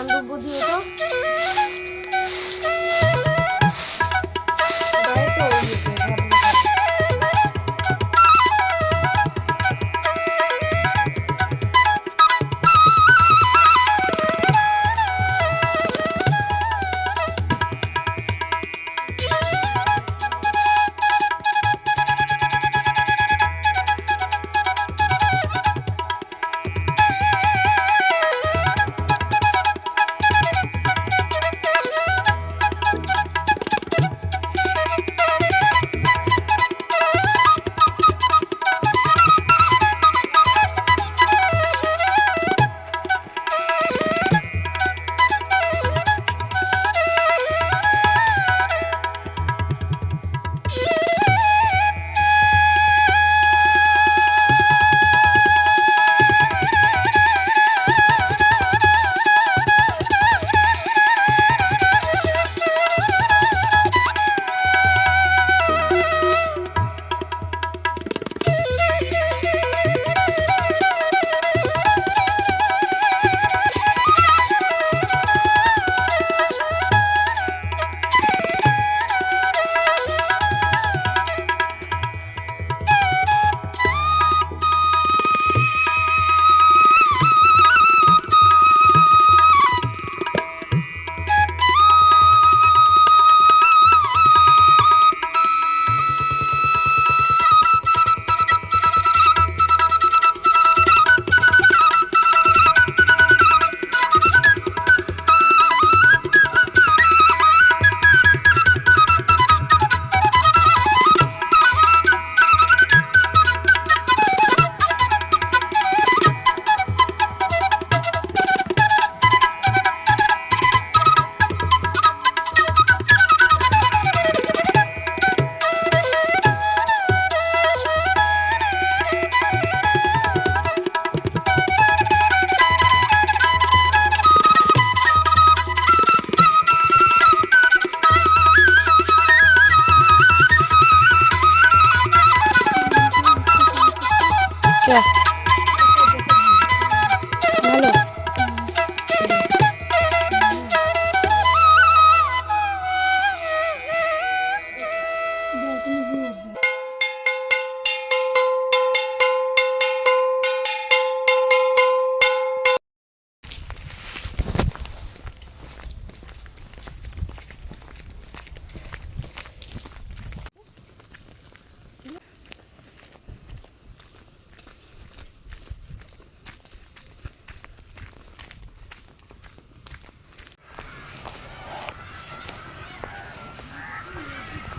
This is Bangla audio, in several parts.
দান দ্রব্য দিয়ে তো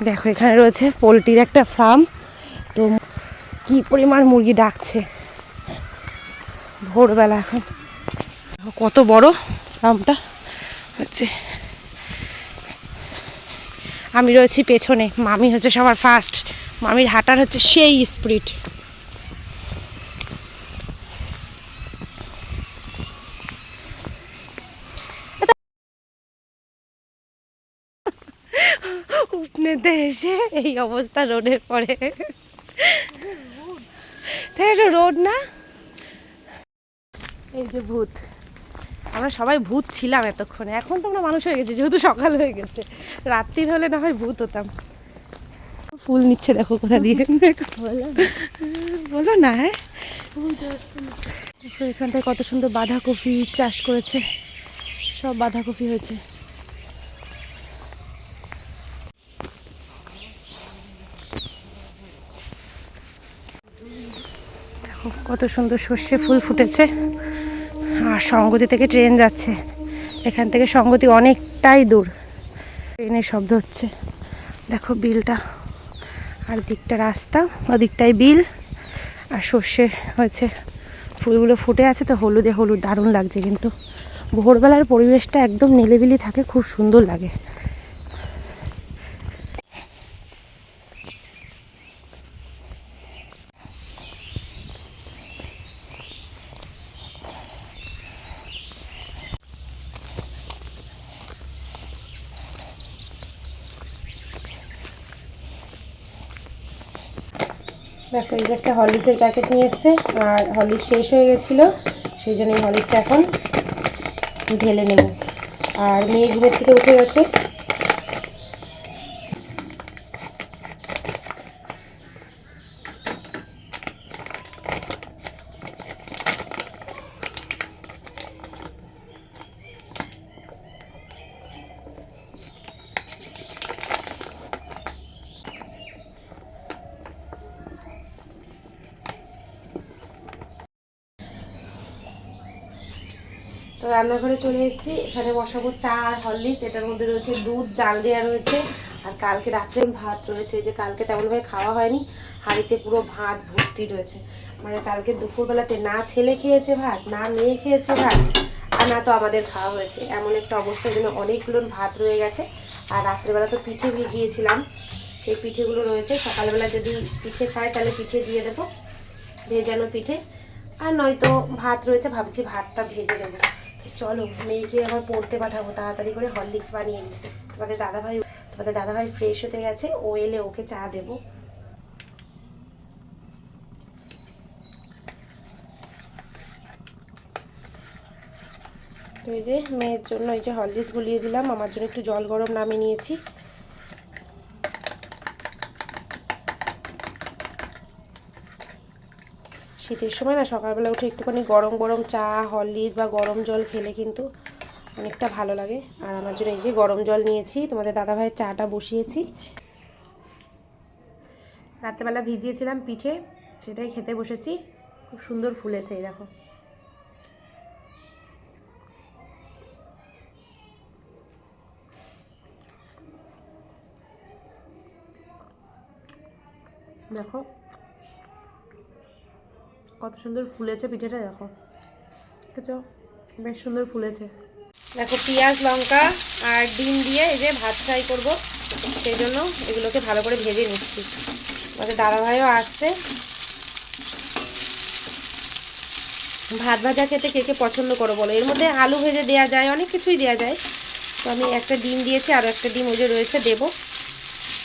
দেখো এখানে রয়েছে পোলট্রির একটা ফার্ম। তো কি পরিমাণ মুরগি ডাকছে ভোরবেলা। এখন কত বড় ফার্মটা হচ্ছে। আমি রয়েছি পেছনে, মামি হচ্ছে সবার ফার্স্ট। মামির হাঁটার হচ্ছে সেই স্পিড। উঠনেতে এসে এই অবস্থা রোডের পরে। রোড না, এই যে ভূত। আমরা সবাই ভূত ছিলাম এতক্ষণে, এখন তো আমরা মানুষ হয়ে গেছি যেহেতু সকাল হয়ে গেছে। রাত্রির হলে না হয় ভূত হতাম। ফুল নিচ্ছে দেখো কোথা দিয়ে, বলো না। হ্যাঁ এখানটায় কত সুন্দর বাঁধাকপি চাষ করেছে, সব বাঁধাকপি হয়েছে। কত সুন্দর সর্ষে ফুল ফুটেছে। আর সংগতি থেকে ট্রেন যাচ্ছে, এখান থেকে সংগতি অনেকটাই দূর। ট্রেনের শব্দ হচ্ছে। দেখো বিলটা, আর দিকটা রাস্তা, ওদিকটাই বিল। আর সর্ষে হয়েছে, ফুলগুলো ফুটে আছে তো হলুদে হলুদ, দারুণ লাগছে। কিন্তু ভোরবেলার পরিবেশটা একদম নিলিবিলি থাকে, খুব সুন্দর লাগে। দেখো এই যে একটা হরলিক্সের প্যাকেট নিয়ে এসছে, আর হরলিক্স শেষ হয়ে গেছিলো, সেই জন্য এই হরলিক্সটা এখন ঢেলে নেব। আর মেয়ে ঘুমের থেকে উঠে গেছে। তো রান্নাঘরে চলে এসেছি, এখানে বসাবো চা আর হরলিক্স। এটার মধ্যে রয়েছে দুধ, জাল দেওয়া রয়েছে। আর কালকে রাত্রে ভাত রয়েছে, যে কালকে তেমনভাবে খাওয়া হয়নি, হাঁড়িতে পুরো ভাত ভর্তি রয়েছে। মানে কালকে দুপুরবেলাতে না ছেলে খেয়েছে ভাত, না মেয়ে খেয়েছে ভাত, আর না তো আমাদের খাওয়া হয়েছে। এমন একটা অবস্থার জন্য অনেকগুলো ভাত রয়ে গেছে। আর রাত্রেবেলা তো পিঠে ভিজিয়েছিলাম, সেই পিঠেগুলো রয়েছে। সকালবেলা যদি পিঠে খায় তাহলে পিঠে দিয়ে দেবো, ভেজানো পিঠে। আর নয়তো ভাত রয়েছে, ভাবছি ভাতটা ভেজে দেবো। চলো, মেয়েকে আবার পড়তে পাঠাবো, তাড়াতাড়ি করে হরলিক্স বানিয়ে নিই। তোমাদের দাদাভাই ফ্রেশ হতে গেছে, ও এলে ওকে চা দেবো। তো এই যে মেয়ের জন্য এই যে হরলিক্স গুলিয়ে দিলাম, আমার জন্য একটু জল গরম নামিয়ে নিয়েছি। শীতের সময় না সকালবেলা উঠে একটুখানি গরম গরম চা, হরলিক্স বা গরম জল খেলে কিন্তু অনেকটা ভালো লাগে। আর আমার জন্য এই যে গরম জল নিয়েছি, তোমাদের দাদাভাইয়ের চাটা বসিয়েছি। রাত্রেবেলা ভিজিয়েছিলাম পিঠে, সেটাই খেতে বসেছি। খুব সুন্দর ফুলেছে, এই দেখো। দেখো কত সুন্দর ফুলেছে পিঠেটা, দেখো দেখেছো, বেশ সুন্দর ফুলেছে। দেখো পেঁয়াজ, লঙ্কা আর ডিম দিয়ে এই যে ভাত ফ্রাই করবো, সেই জন্য এগুলোকে ভালো করে ভেজে নিচ্ছি। আমাদের দাদাভাইও আসছে। ভাত ভাজা খেতে কে কে পছন্দ করো বলো? এর মধ্যে আলু ভেজে দেওয়া যায়, অনেক কিছুই দেওয়া যায়। তো আমি একটা ডিম দিয়েছি, আর একটা ডিম ওই যে রয়েছে দেবো।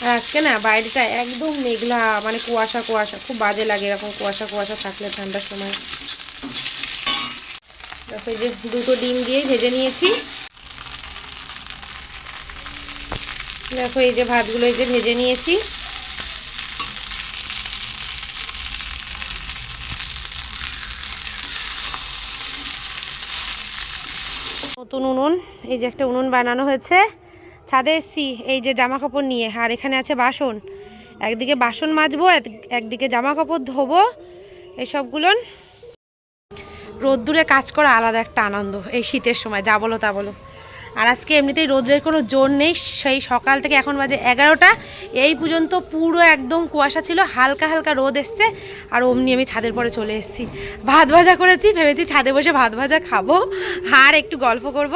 আর আজকে না বাইরেটা একদম মেঘলা, মানে কুয়াশা কুয়াশা, খুব বাজে লাগে এরকম কুয়াশা কুয়াশা থাকলে ঠান্ডার সময়। দেখো এই যে দুটো ডিম দিয়েই ভেজে নিয়েছি। দেখো এই যে ভাতগুলো এই যে ভেজে নিয়েছি। নতুন উনুন, এই যে একটা উনুন বানানো হয়েছে। ছাদে এসছি এই যে জামা কাপড় নিয়ে, আর এখানে আছে বাসন। একদিকে বাসন মাজবো, একদিকে জামা কাপড় ধোবো, এসবগুলো। রোদ্দুরে কাজ করা আলাদা একটা আনন্দ এই শীতের সময়, যা বলো তা বলো। আর আজকে এমনিতেই রোদ্রের কোনো জোর নেই, সেই সকাল থেকে এখন বাজে 11টা, এই পর্যন্ত পুরো একদম কুয়াশা ছিল, হালকা হালকা রোদ এসছে। আর অমনি আমি ছাদের পরে চলে এসেছি, ভাত ভাজা করেছি, ভেবেছি ছাদে বসে ভাত ভাজা খাবো আর একটু গল্প করব।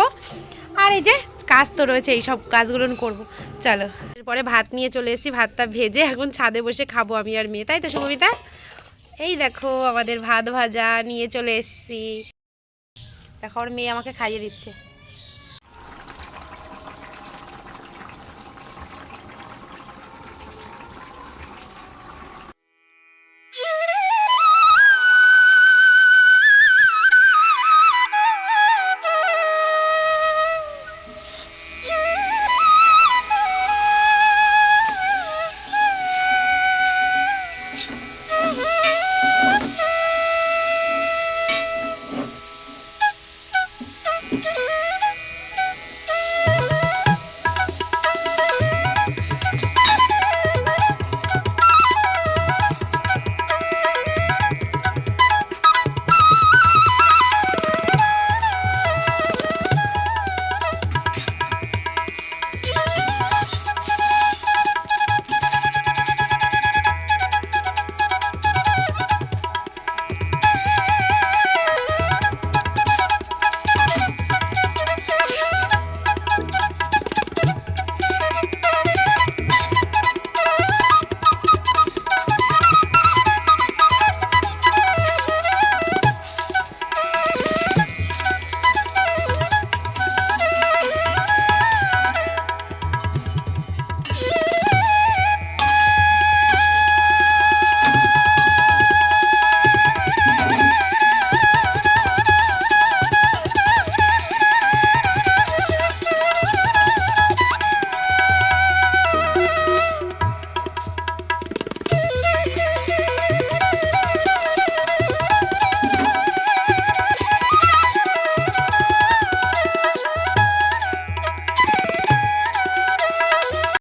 আর এই যে কাজ তো রয়েছে, এই সব কাজগুলো করব। চলো, এরপরে ভাত নিয়ে চলে এসেছি, ভাতটা ভেজে এখন ছাদে বসে খাবো আমি আর মেয়ে, তাই তো শুভমিতা? এই দেখো আমাদের ভাত ভাজা নিয়ে চলে এসেছি। দেখো, ওর মেয়ে আমাকে খাইয়ে দিচ্ছে।